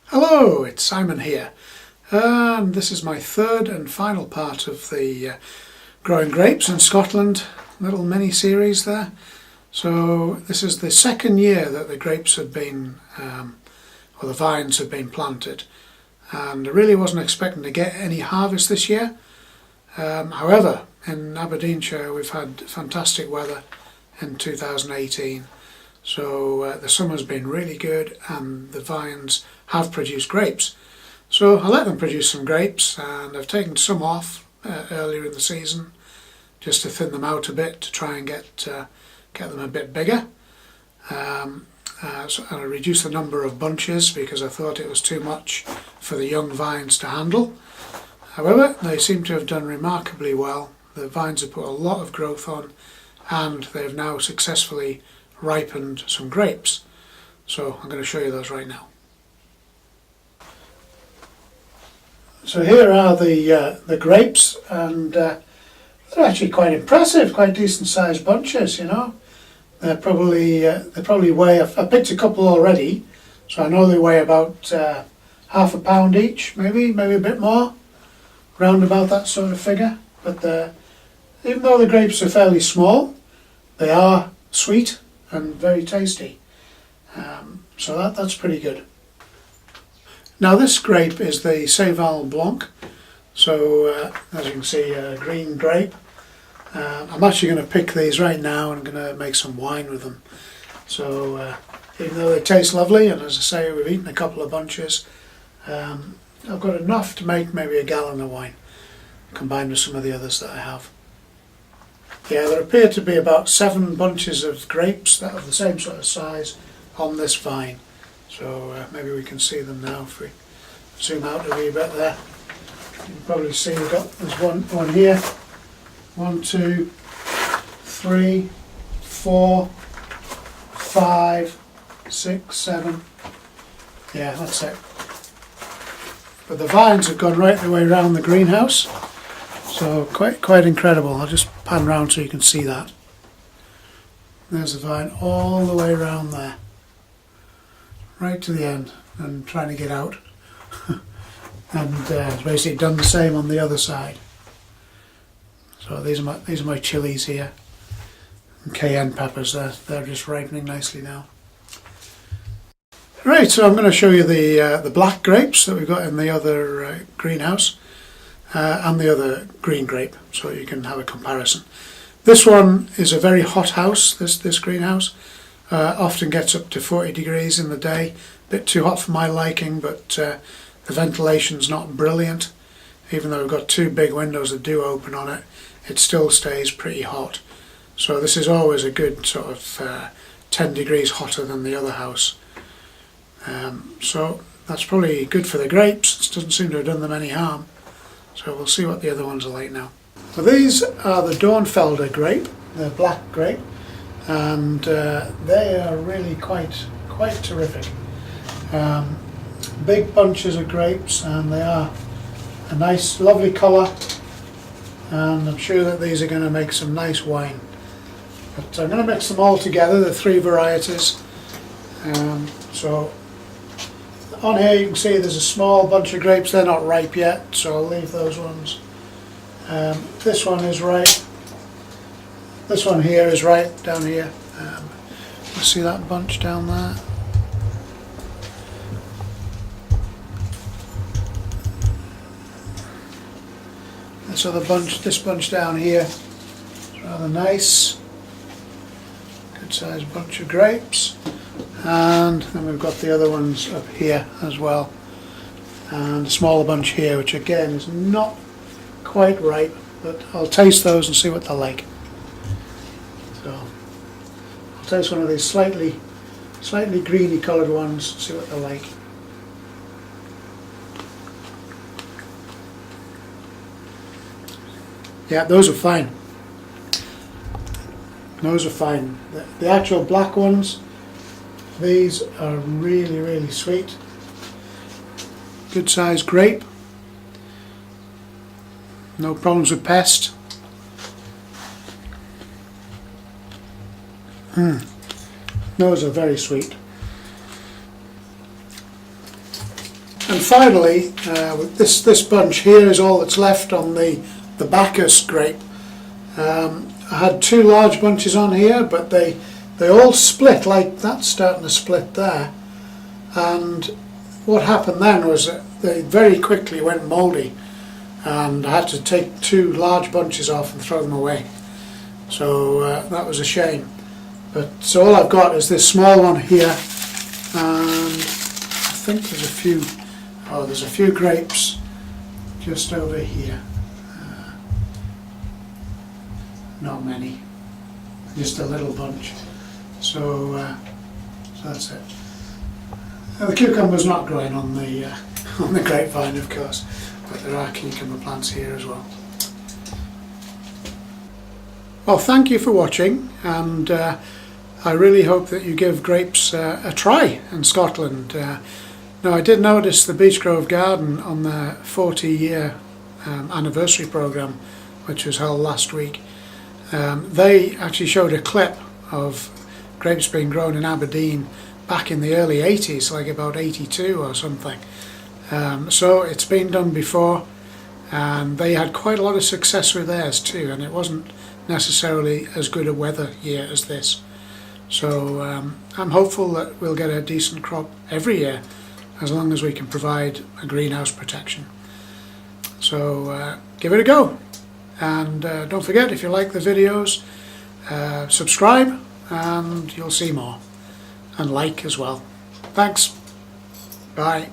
Hello, it's Simon here, and this is my third and final part of the Growing Grapes in Scotland little mini-series there. So this is the second year that the grapes had been, or the vines had been planted, and I really wasn't expecting to get any harvest this year. However, in Aberdeenshire we've had fantastic weather in 2018. So the summer's been really good and the vines have produced grapes. So I let them produce some grapes, and I've taken some off earlier in the season just to thin them out a bit to try and get them a bit bigger. So I reduced the number of bunches because I thought it was too much for the young vines to handle. However, they seem to have done remarkably well. The vines have put a lot of growth on, and they've now successfully ripened some grapes. So I'm going to show you those right now. So here are the grapes, and they're actually quite impressive, quite decent sized bunches, you know. They probably weigh, I picked a couple already, so I know they weigh about half a pound each, maybe a bit more, round about that sort of figure. But even though the grapes are fairly small, they are sweet and very tasty, so that's pretty good. Now this grape is the Cheval Blanc, so as you can see, a green grape. I'm actually going to pick these right now and I'm going to make some wine with them. So even though they taste lovely, and as I say, we've eaten a couple of bunches, I've got enough to make maybe a gallon of wine, combined with some of the others that I have. Yeah, there appear to be about 7 bunches of grapes that are the same sort of size on this vine. So maybe we can see them now if we zoom out a wee bit there. You can probably see there's one here. 1, 2, 3, 4, 5, 6, 7. Yeah, that's it. But the vines have gone right the way around the greenhouse. So quite incredible. I'll just pan round so you can see that. There's the vine all the way around there, right to the end, and trying to get out. And it's basically done the same on the other side. So these are my chilies here, and cayenne peppers. They're just ripening nicely now. Right, so I'm going to show you the black grapes that we've got in the other greenhouse. And the other green grape, so you can have a comparison. This one is a very hot house, this greenhouse. Often gets up to 40 degrees in the day. A bit too hot for my liking, but the ventilation's not brilliant. Even though we've got 2 big windows that do open on it, it still stays pretty hot. So this is always a good sort of 10 degrees hotter than the other house. So that's probably good for the grapes. It doesn't seem to have done them any harm. So we'll see what the other ones are like now. So these are the Dornfelder grape, the black grape, and they are really quite terrific. Big bunches of grapes, and they are a nice, lovely colour, and I'm sure that these are going to make some nice wine. But I'm going to mix them all together, the 3 varieties. So on here you can see there's a small bunch of grapes. They're not ripe yet, so I'll leave those ones. This one is ripe. This one here is ripe down here. You see that bunch down there? This bunch down here is rather nice. Good sized bunch of grapes. And then we've got the other ones up here as well, and a smaller bunch here, which again is not quite ripe, but I'll taste those and see what they're like. So I'll taste one of these slightly greeny coloured ones and see what they're like. Yeah, those are fine. Those are fine. The actual black ones, these are really sweet. Good sized grape. No problems with pest. Those are very sweet. And finally, this bunch here is all that's left on the Bacchus grape. I had 2 large bunches on here, but they all split, like that's starting to split there. And what happened then was that they very quickly went mouldy, and I had to take 2 large bunches off and throw them away. So that was a shame. But so all I've got is this small one here, and I think there's a few grapes just over here. Not many, just a little bunch. So that's it. Now, the cucumber's not growing on the grapevine, of course, but there are cucumber plants here as well. Well, thank you for watching, and I really hope that you give grapes a try in Scotland. Now, I did notice the Beechgrove Garden on the 40-year anniversary programme, which was held last week. They actually showed a clip of grapes being grown in Aberdeen back in the early 80s, like about 82 or something. So it's been done before, and they had quite a lot of success with theirs too, and it wasn't necessarily as good a weather year as this. So I'm hopeful that we'll get a decent crop every year, as long as we can provide a greenhouse protection. So give it a go, and don't forget, if you like the videos, subscribe and you'll see more, and like as well. Thanks. Bye.